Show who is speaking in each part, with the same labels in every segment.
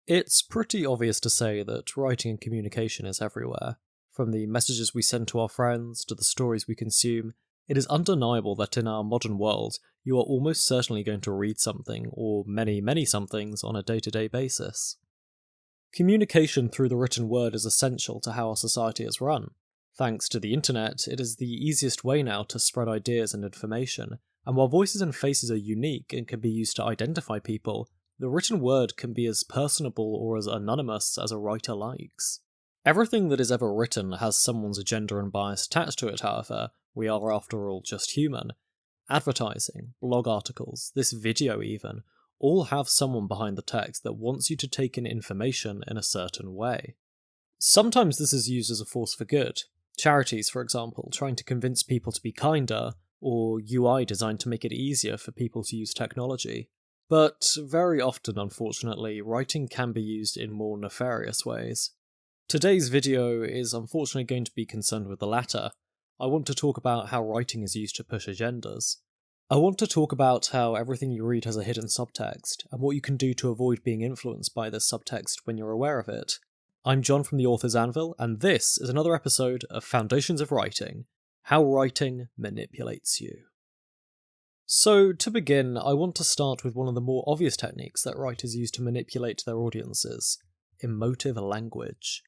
Speaker 1: It's pretty obvious to say that writing and communication is everywhere. From the messages we send to our friends to the stories we consume, it is undeniable that in our modern world, you are almost certainly going to read something, or many somethings, on a day-to-day basis. Communication through the written word is essential to how our society is run. Thanks to the internet, it is the easiest way now to spread ideas and information, and while voices and faces are unique and can be used to identify people, the written word can be as personable or as anonymous as a writer likes. Everything that is ever written has someone's agenda and bias attached to it, however. We are, after all, just human. Advertising, blog articles, this video even, all have someone behind the text that wants you to take in information in a certain way. Sometimes this is used as a force for good. Charities, for example, trying to convince people to be kinder, or UI designed to make it easier for people to use technology. But very often, unfortunately, writing can be used in more nefarious ways. Today's video is unfortunately going to be concerned with the latter. I want to talk about how writing is used to push agendas. I want to talk about how everything you read has a hidden subtext, and what you can do to avoid being influenced by this subtext when you're aware of it. I'm John from the Author's Anvil, and this is another episode of Foundations of Writing: How Writing Manipulates You. So, to begin, I want to start with one of the more obvious techniques that writers use to manipulate their audiences: emotive language.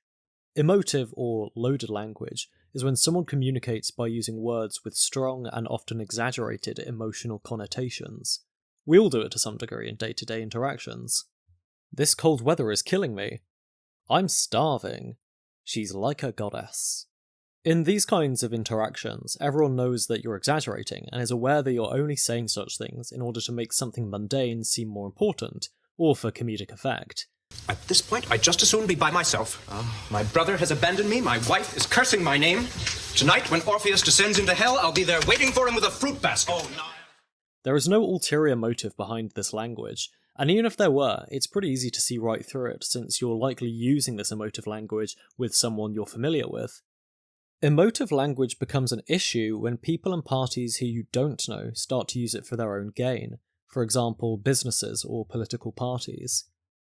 Speaker 1: Emotive, or loaded language, is when someone communicates by using words with strong and often exaggerated emotional connotations. We all do it to some degree in day-to-day interactions. This cold weather is killing me. I'm starving. She's like a goddess. In these kinds of interactions, everyone knows that you're exaggerating and is aware that you're only saying such things in order to make something mundane seem more important, or for comedic effect.
Speaker 2: At this point, I'd just as soon be by myself. My brother has abandoned me, my wife is cursing my name. Tonight, when Orpheus descends into hell, I'll be there waiting for him with a fruit basket. Oh, no.
Speaker 1: There is no ulterior motive behind this language, and even if there were, it's pretty easy to see right through it, since you're likely using this emotive language with someone you're familiar with. Emotive language becomes an issue when people and parties who you don't know start to use it for their own gain, for example, businesses or political parties.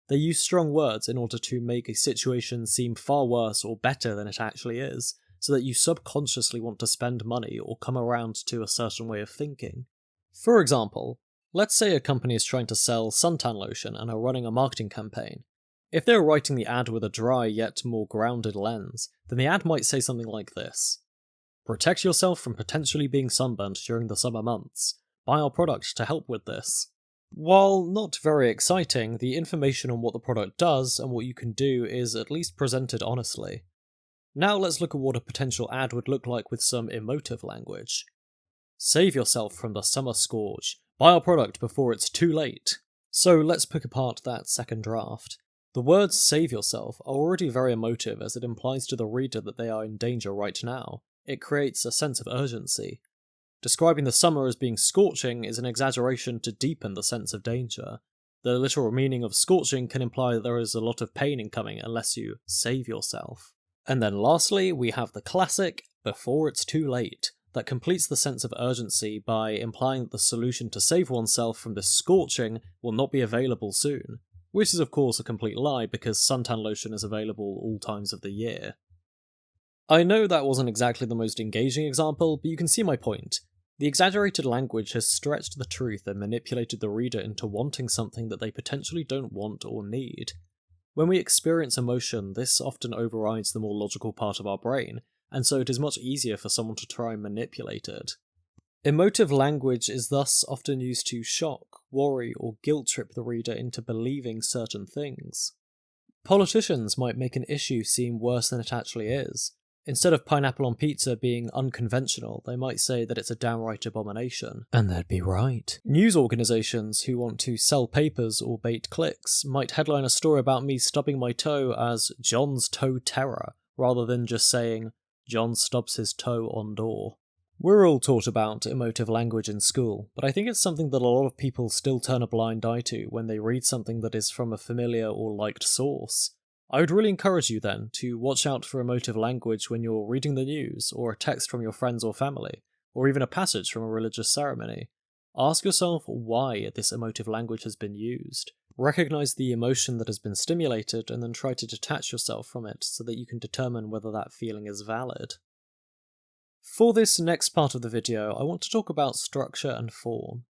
Speaker 1: They use strong words in order to make a situation seem far worse or better than it actually is, so that you subconsciously want to spend money or come around to a certain way of thinking. For example, let's say a company is trying to sell suntan lotion and are running a marketing campaign. If they were writing the ad with a dry yet more grounded lens, then the ad might say something like this: "Protect yourself from potentially being sunburned during the summer months. Buy our product to help with this." While not very exciting, the information on what the product does and what you can do is at least presented honestly. Now let's look at what a potential ad would look like with some emotive language. Save yourself from the summer scourge. Buy our product before it's too late. So let's pick apart that second draft. The words "save yourself" are already very emotive, as it implies to the reader that they are in danger right now. It creates a sense of urgency. Describing the summer as being scorching is an exaggeration to deepen the sense of danger. The literal meaning of scorching can imply that there is a lot of pain incoming unless you save yourself. And then lastly, we have the classic "before it's too late," that completes the sense of urgency by implying that the solution to save oneself from this scorching will not be available soon. Which is of course a complete lie, because suntan lotion is available all times of the year. I know that wasn't exactly the most engaging example, but you can see my point. The exaggerated language has stretched the truth and manipulated the reader into wanting something that they potentially don't want or need. When we experience emotion, this often overrides the more logical part of our brain, and so it is much easier for someone to try and manipulate it. Emotive language is thus often used to shock, worry, or guilt-trip the reader into believing certain things. Politicians might make an issue seem worse than it actually is. Instead of pineapple on pizza being unconventional, they might say that it's a downright abomination. And they'd be right. News organisations who want to sell papers or bait clicks might headline a story about me stubbing my toe as "John's toe terror," rather than just saying "John stubs his toe on door." We're all taught about emotive language in school, but I think it's something that a lot of people still turn a blind eye to when they read something that is from a familiar or liked source. I would really encourage you then to watch out for emotive language when you're reading the news, or a text from your friends or family, or even a passage from a religious ceremony. Ask yourself why this emotive language has been used. Recognize the emotion that has been stimulated and then try to detach yourself from it so that you can determine whether that feeling is valid. For this next part of the video, I want to talk about structure and form.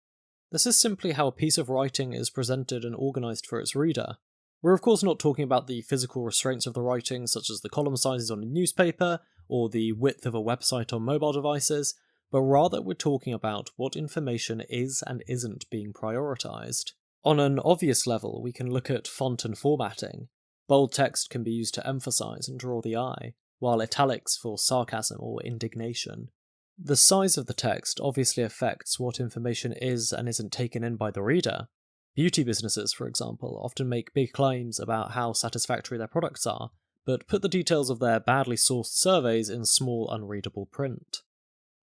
Speaker 1: This is simply how a piece of writing is presented and organised for its reader. We're of course not talking about the physical restraints of the writing, such as the column sizes on a newspaper, or the width of a website on mobile devices, but rather we're talking about what information is and isn't being prioritised. On an obvious level, we can look at font and formatting. Bold text can be used to emphasise and draw the eye, while italics for sarcasm or indignation. The size of the text obviously affects what information is and isn't taken in by the reader. Beauty businesses, for example, often make big claims about how satisfactory their products are, but put the details of their badly sourced surveys in small, unreadable print.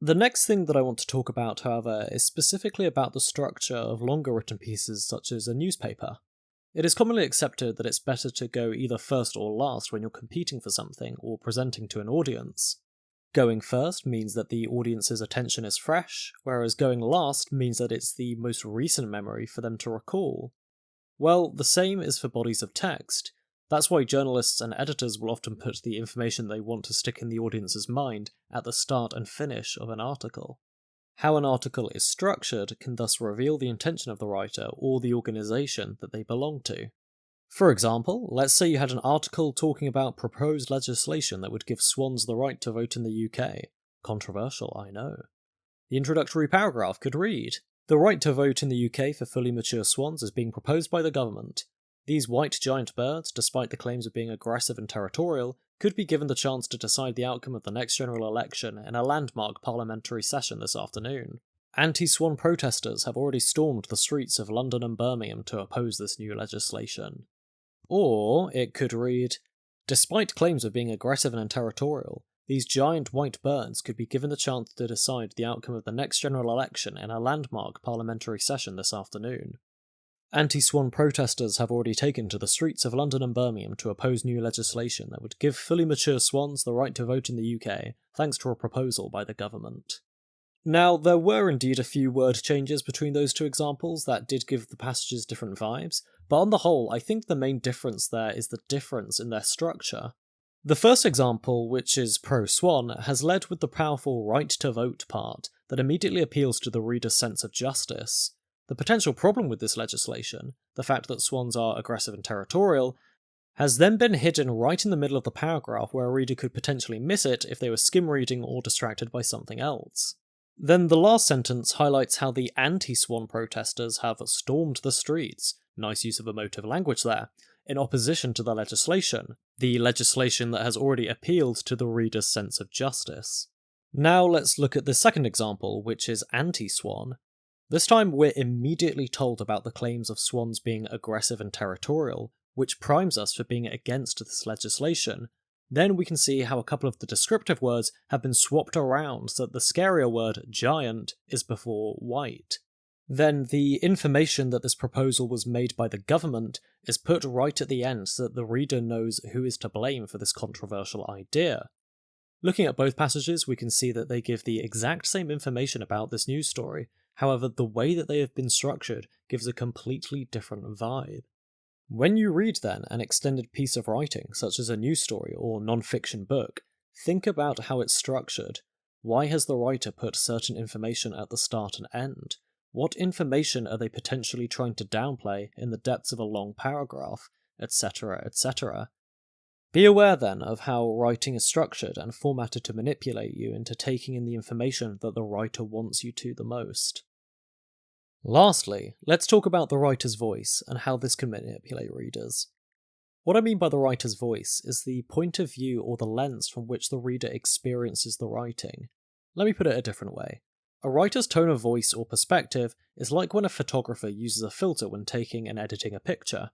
Speaker 1: The next thing that I want to talk about, however, is specifically about the structure of longer written pieces such as a newspaper. It is commonly accepted that it's better to go either first or last when you're competing for something or presenting to an audience. Going first means that the audience's attention is fresh, whereas going last means that it's the most recent memory for them to recall. Well, the same is for bodies of text. That's why journalists and editors will often put the information they want to stick in the audience's mind at the start and finish of an article. How an article is structured can thus reveal the intention of the writer or the organisation that they belong to. For example, let's say you had an article talking about proposed legislation that would give swans the right to vote in the UK. Controversial, I know. The introductory paragraph could read, "The right to vote in the UK for fully mature swans is being proposed by the government. These white giant birds, despite the claims of being aggressive and territorial, could be given the chance to decide the outcome of the next general election in a landmark parliamentary session this afternoon. Anti-swan protesters have already stormed the streets of London and Birmingham to oppose this new legislation." Or it could read, "Despite claims of being aggressive and territorial, these giant white birds could be given the chance to decide the outcome of the next general election in a landmark parliamentary session this afternoon. Anti-swan protesters have already taken to the streets of London and Birmingham to oppose new legislation that would give fully mature swans the right to vote in the UK, thanks to a proposal by the government." Now, there were indeed a few word changes between those two examples that did give the passages different vibes, but on the whole, I think the main difference there is the difference in their structure. The first example, which is pro-swan, has led with the powerful right to vote part that immediately appeals to the reader's sense of justice. The potential problem with this legislation, the fact that swans are aggressive and territorial, has then been hidden right in the middle of the paragraph where a reader could potentially miss it if they were skim reading or distracted by something else. Then the last sentence highlights how the anti-swan protesters have stormed the streets, nice use of emotive language there, in opposition to the legislation that has already appealed to the reader's sense of justice. Now let's look at the second example, which is anti-swan. This time we're immediately told about the claims of swans being aggressive and territorial, which primes us for being against this legislation. Then we can see how a couple of the descriptive words have been swapped around so that the scarier word giant is before white. Then the information that this proposal was made by the government is put right at the end so that the reader knows who is to blame for this controversial idea. Looking at both passages, we can see that they give the exact same information about this news story, however the way that they have been structured gives a completely different vibe. When you read then an extended piece of writing, such as a news story or non-fiction book, think about how it's structured. Why has the writer put certain information at the start and end? What information are they potentially trying to downplay in the depths of a long paragraph, etc., etc.? Be aware then of how writing is structured and formatted to manipulate you into taking in the information that the writer wants you to the most. Lastly, let's talk about the writer's voice and how this can manipulate readers. What I mean by the writer's voice is the point of view or the lens from which the reader experiences the writing. Let me put it a different way. A writer's tone of voice or perspective is like when a photographer uses a filter when taking and editing a picture.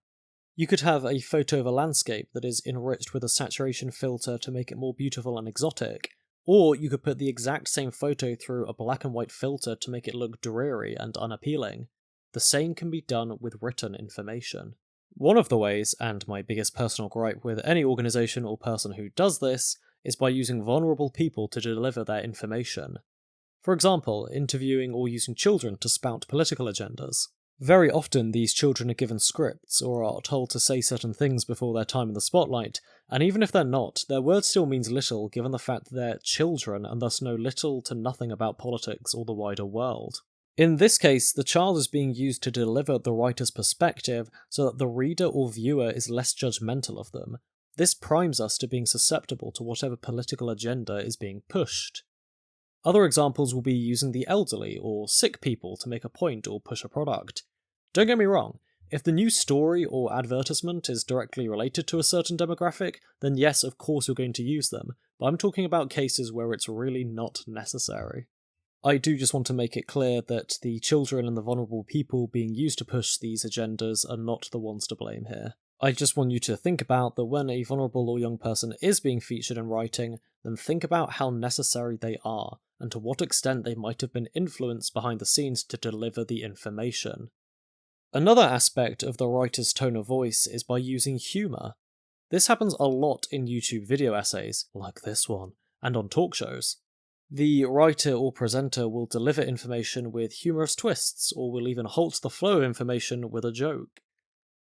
Speaker 1: You could have a photo of a landscape that is enriched with a saturation filter to make it more beautiful and exotic, or you could put the exact same photo through a black and white filter to make it look dreary and unappealing. The same can be done with written information. One of the ways, and my biggest personal gripe with any organisation or person who does this, is by using vulnerable people to deliver their information. For example, interviewing or using children to spout political agendas. Very often, these children are given scripts or are told to say certain things before their time in the spotlight, and even if they're not, their word still means little given the fact that they're children and thus know little to nothing about politics or the wider world. In this case, the child is being used to deliver the writer's perspective so that the reader or viewer is less judgmental of them. This primes us to being susceptible to whatever political agenda is being pushed. Other examples will be using the elderly or sick people to make a point or push a product. Don't get me wrong, if the new story or advertisement is directly related to a certain demographic, then yes, of course you're going to use them, but I'm talking about cases where it's really not necessary. I do just want to make it clear that the children and the vulnerable people being used to push these agendas are not the ones to blame here. I just want you to think about that when a vulnerable or young person is being featured in writing, then think about how necessary they are, and to what extent they might have been influenced behind the scenes to deliver the information. Another aspect of the writer's tone of voice is by using humour. This happens a lot in YouTube video essays, like this one, and on talk shows. The writer or presenter will deliver information with humorous twists, or will even halt the flow of information with a joke.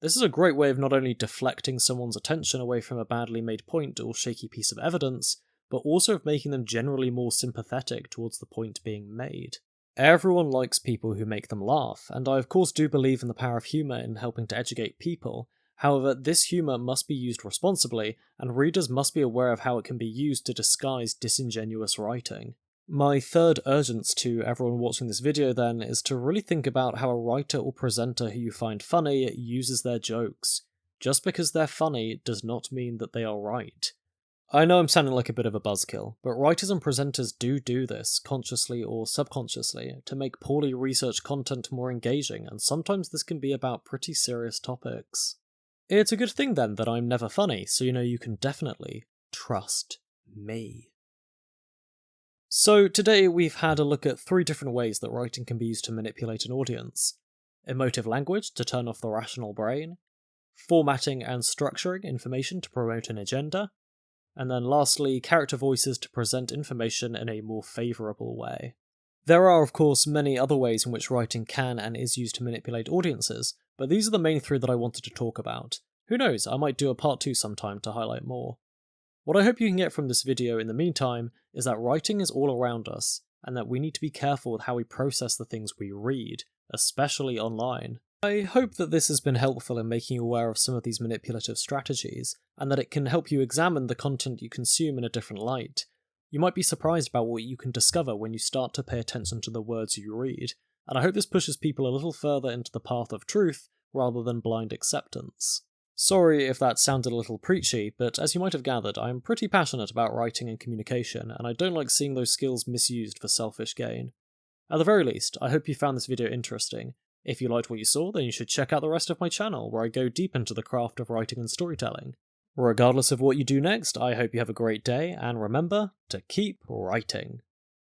Speaker 1: This is a great way of not only deflecting someone's attention away from a badly made point or shaky piece of evidence, but also of making them generally more sympathetic towards the point being made. Everyone likes people who make them laugh, and I of course do believe in the power of humour in helping to educate people. However, this humour must be used responsibly, and readers must be aware of how it can be used to disguise disingenuous writing. My third urgence to everyone watching this video then is to really think about how a writer or presenter who you find funny uses their jokes. Just because they're funny does not mean that they are right. I know I'm sounding like a bit of a buzzkill, but writers and presenters do this, consciously or subconsciously, to make poorly researched content more engaging, and sometimes this can be about pretty serious topics. It's a good thing then that I'm never funny, so you can definitely trust me. So today we've had a look at 3 different ways that writing can be used to manipulate an audience. Emotive language to turn off the rational brain, formatting and structuring information to promote an agenda, and then lastly, character voices to present information in a more favourable way. There are, of course, many other ways in which writing can and is used to manipulate audiences, but these are the main 3 that I wanted to talk about. Who knows, I might do a part 2 sometime to highlight more. What I hope you can get from this video in the meantime is that writing is all around us, and that we need to be careful with how we process the things we read, especially online. I hope that this has been helpful in making you aware of some of these manipulative strategies, and that it can help you examine the content you consume in a different light. You might be surprised about what you can discover when you start to pay attention to the words you read, and I hope this pushes people a little further into the path of truth rather than blind acceptance. Sorry if that sounded a little preachy, but as you might have gathered, I am pretty passionate about writing and communication, and I don't like seeing those skills misused for selfish gain. At the very least, I hope you found this video interesting. If you liked what you saw, then you should check out the rest of my channel, where I go deep into the craft of writing and storytelling. Regardless of what you do next, I hope you have a great day, and remember to keep writing.